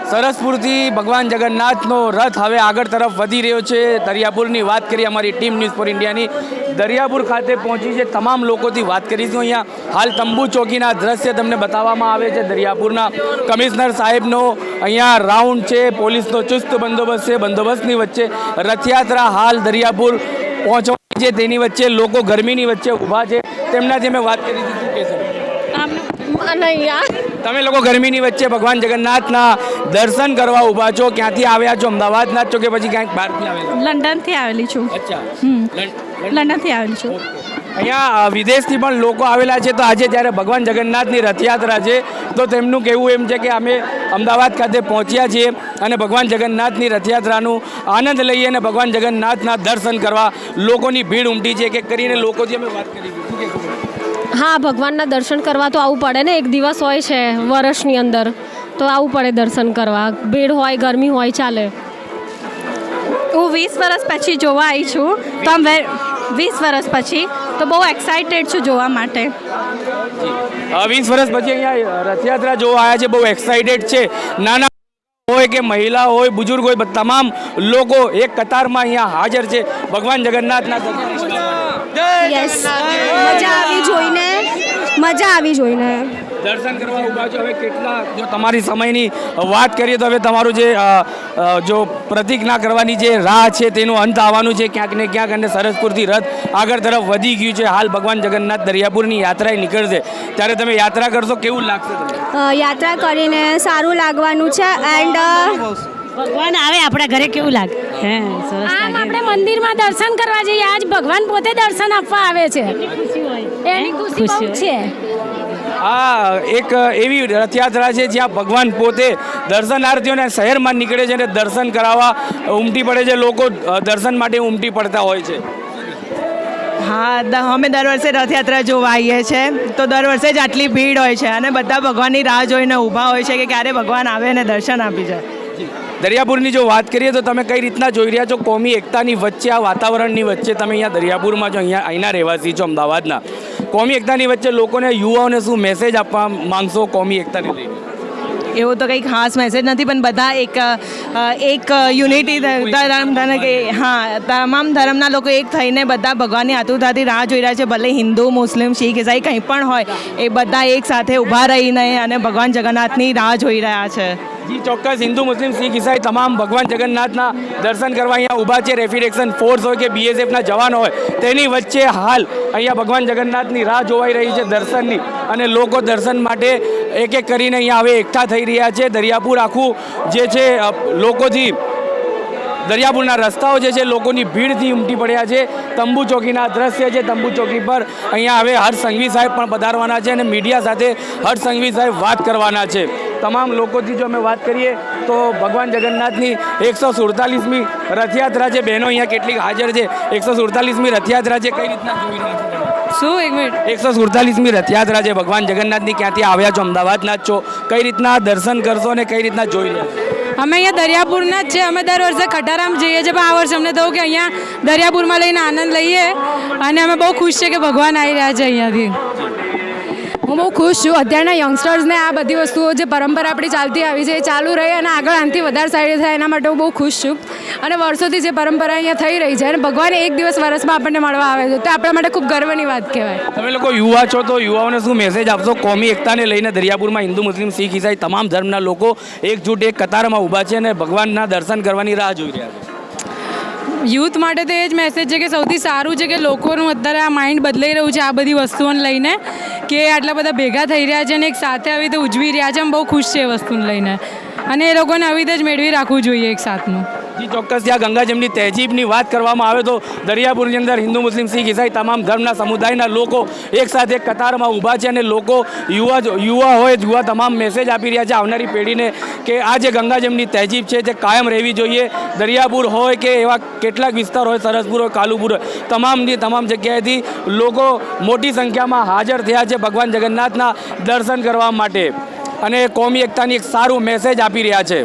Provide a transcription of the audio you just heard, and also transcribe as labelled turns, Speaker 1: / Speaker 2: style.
Speaker 1: સરસપુરથી ભગવાન જગન્નાથનો રથ હવે આગળ તરફ વધી રહ્યો છે। દરિયાપુરની વાત કરીએ અમારી ટીમ ન્યૂઝ ફોર ઇન્ડિયાની દરિયાપુર ખાતે પહોંચી છે। તમામ લોકોથી વાત કરીશું। અહીંયા હાલ તંબુ ચોકીના દ્રશ્ય તમને બતાવવામાં આવે છે। દરિયાપુરના કમિશનર સાહેબનો અહીંયા રાઉન્ડ છે, પોલીસનો ચુસ્ત બંદોબસ્ત છે। બંદોબસ્તની વચ્ચે રથયાત્રા હાલ દરિયાપુર પહોંચવાની છે, તેની વચ્ચે લોકો ગરમીની વચ્ચે ઊભા છે। તેમનાથી અમે વાત કરી શું કહેશો? તમે લોકો ગરમીની વચ્ચે ભગવાન જગન્નાથના દર્શન કરવા ઊભા છો, ક્યાંથી આવ્યા છો? અમદાવાદના જ છો કે પછી ક્યાંક બહારથી આવેલા?
Speaker 2: લંડનથી આવેલી છું।
Speaker 1: અચ્છા,
Speaker 2: લંડનથી આવેલી છું।
Speaker 1: અહીંયા વિદેશથી પણ લોકો આવેલા છે। તો આજે જ્યારે ભગવાન જગન્નાથની રથયાત્રા છે તો તેમનું કહેવું એમ છે કે અમે અમદાવાદ ખાતે પહોંચ્યા છીએ અને ભગવાન જગન્નાથની રથયાત્રાનું આનંદ લઈએ અને ભગવાન જગન્નાથના દર્શન કરવા લોકોની ભીડ ઉમટી છે। કે કરીને લોકોથી અમે વાત કરી શું કહેશો?
Speaker 3: હા, ભગવાનના દર્શન કરવા તો આવવું પડે ને। એક દિવસ હોય છે વર્ષની અંદર, તો આવવું પડે દર્શન કરવા। ભીડ હોય, ગરમી હોય, ચાલે।
Speaker 2: હું 20 વર્ષ પછી જોવા આવી છું, તો આમ 20 વર્ષ પછી તો બહુ એક્સાઇટેડ છું જોવા માટે।
Speaker 1: 20 વર્ષ પછી અહીંયા રથયાત્રા જોવા આવ્યા છે, બહુ એક્સાઇટેડ છે। નાના હોય કે મહિલા હોય, બુજુર્ગ હોય, તમામ લોકો એક કતારમાં અહીંયા હાજર છે ભગવાન જગન્નાથના
Speaker 3: યસ, મજા આવી જોઈને
Speaker 1: દર્શન કરવા ઊભા છો। હવે કેટલા, જો તમારી સમયની વાત કરીએ તો હવે તમારું જે જો પ્રતિજ્ઞા કરવાની જે રાહ છે તેનું અંત આવવાનું છે ક્યાંક ને ક્યાંક, અને સરસપુરથી રથ આગળ તરફ વધી ગયું છે। હાલ ભગવાન જગન્નાથ દરિયાપુરની યાત્રાએ નીકળશે, ત્યારે તમે યાત્રા કરશો, કેવું લાગશે તમને?
Speaker 3: યાત્રા કરીને સારું લાગવાનું છે। એન્ડ
Speaker 4: ભગવાન આવે આપણા ઘરે કેવું લાગે? સરસ
Speaker 5: આમ આપણે મંદિરમાં દર્શન કરવા જઈએ, આજ ભગવાન પોતે દર્શન આપવા આવે છે, એની ખુશી બહુ છે।
Speaker 1: આ એક એવી રથયાત્રા છે જ્યાં ભગવાન પોતે દર્શનાર્થીઓને શહેરમાં નીકળે છે અને દર્શન કરાવવા ઉમટી પડે છે। લોકો દર્શન માટે ઉમટી પડતા હોય છે।
Speaker 6: હા, અમે દર વર્ષે રથયાત્રા જોવા આવીએ છીએ, તો દર વર્ષે જ આટલી ભીડ હોય છે અને બધા ભગવાનની રાહ જોઈને ઊભા હોય છે કે ક્યારે ભગવાન આવે અને દર્શન આપી જાય।
Speaker 1: દરિયાપુરની જો વાત કરીએ તો તમે કઈ રીતના જોઈ રહ્યા છો કોમી એકતાની વચ્ચે, આ વાતાવરણની વચ્ચે? તમે અહીંયા દરિયાપુરમાં છો, અહીંના રહેવાસી છો અમદાવાદના, કોમી એકતાની વચ્ચે લોકોને, યુવાઓને શું મેસેજ આપવા માંગશો કોમી એકતાને લઈને?
Speaker 6: એવો તો કંઈ ખાસ મેસેજ નથી, પણ બધા એક યુનિટી ધર્મ, હા, તમામ ધર્મના લોકો એક થઈને બધા ભગવાનની આતુરતાથી રાહ જોઈ રહ્યા છે। ભલે હિન્દુ, મુસ્લિમ, શીખ, ઈસાઈ કંઈ પણ હોય, એ બધા એક સાથે ઊભા રહીને અને ભગવાન જગન્નાથની રાહ જોઈ રહ્યા છે।
Speaker 1: જી ચોક્કસ, હિન્દુ, મુસ્લિમ, શીખ, ઈસાઈ તમામ ભગવાન જગન્નાથના દર્શન કરવા અહીંયા ઊભા છે। રેપિડ એક્શન ફોર્સ હોય કે BSFના જવાનો હોય, તેની વચ્ચે હાલ અહીંયા ભગવાન જગન્નાથની રાહ જોવાઈ રહી છે દર્શનની, અને લોકો દર્શન માટે એક એક કરીને અહીંયા હવે એકઠા થઈ રહ્યા છે। દરિયાપુર આખું જે છે લોકોથી, દરિયાપુરના રસ્તાઓ જે છે લોકોની ભીડથી ઉમટી પડ્યા છે। તંબુ ચોકીના દ્રશ્ય છે, તંબુ ચોકી પર અહીંયા હવે હર્ષ સંઘવી સાહેબ પણ પધારવાના છે અને મીડિયા સાથે હર્ષ સંઘવી સાહેબ વાત કરવાના છે। તમામ લોકોથી જો અમે વાત કરીએ તો ભગવાન જગન્નાથની 147મી રથયાત્રા છે। બહેનો અહીંયા કેટલીક હાજર છે? 147મી રથયાત્રા છે, કઈ રીતના જોઈ રહ્યા છો?
Speaker 2: શું? એક મિનિટ।
Speaker 1: 147મી રથયાત્રા છે ભગવાન જગન્નાથની, ક્યાંથી આવ્યા છો? અમદાવાદના જ છો, કઈ રીતના દર્શન કરશો અને કઈ રીતના જોઈ રહ્યા છો?
Speaker 2: અમે અહીંયા દરિયાપુરના જ છે। અમે દર વર્ષે ખટારામ જઈએ છીએ, પણ આ વર્ષે અમને થયું કે અહીંયા દરિયાપુરમાં લઈને આનંદ લઈએ, અને અમે બહુ ખુશ છે કે ભગવાન આવી રહ્યા છે અહીંયાથી।
Speaker 5: હું બહુ ખુશ છું। અત્યારના યંગસ્ટર્સને આ બધી વસ્તુઓ, જે પરંપરા આપણી ચાલતી આવી છે, એ ચાલુ રહે અને આગળ આનાથી વધારે સારી થાય, એના માટે હું બહુ ખુશ છું। અને વર્ષોથી જે પરંપરા અહીંયા થઈ રહી છે, અને ભગવાન એક દિવસ વર્ષમાં આપણને મળવા આવે છે, તો આપણા માટે ખૂબ ગર્વની વાત કહેવાય।
Speaker 1: તમે લોકો યુવા છો, તો યુવાઓને શું મેસેજ આપશો કોમી એકતાને લઈને? દરિયાપુરમાં હિન્દુ, મુસ્લિમ, શીખ, ઈસાઈ તમામ ધર્મના લોકો એકજૂટ એક કતારમાં ઊભા છે અને ભગવાનના દર્શન કરવાની રાહ જોઈ રહ્યા છે।
Speaker 2: યુથ માટે તો એ જ મેસેજ છે કે સૌથી સારું છે કે લોકોનું અત્યારે આ માઇન્ડ બદલાઈ રહ્યું છે આ બધી વસ્તુઓને લઈને, કે આટલા બધા ભેગા થઈ રહ્યા છે અને એક સાથે આવી રીતે ઉજવી રહ્યા છે। અમે બહુ ખુશ છે એ વસ્તુને લઈને, અને એ લોકોને આવી રીતે જ મેળવી રાખવું જોઈએ એક સાથનું।
Speaker 1: જી ચોક્કસ, ત્યાં ગંગાજમની તહેજીબની વાત કરવામાં આવે તો દરિયાપુરની અંદર હિન્દુ, મુસ્લિમ, શીખ, ઈસાઈ તમામ ધર્મના સમુદાયના લોકો એક સાથે એક કતારમાં ઊભા છે, અને લોકો યુવા તમામ મેસેજ આપી રહ્યા છે આવનારી પેઢીને કે આ જે ગંગાજમની તહેજીબ છે તે કાયમ રહેવી જોઈએ। દરિયાપુર હોય કે એવા કેટલાક વિસ્તાર હોય, સરસપુર હોય, કાલુપુર હોય, તમામ જગ્યાએથી લોકો મોટી સંખ્યામાં હાજર થયા છે ભગવાન જગન્નાથના દર્શન કરવા માટે, અને કોમી એકતાની એક સારું મેસેજ આપી રહ્યા છે।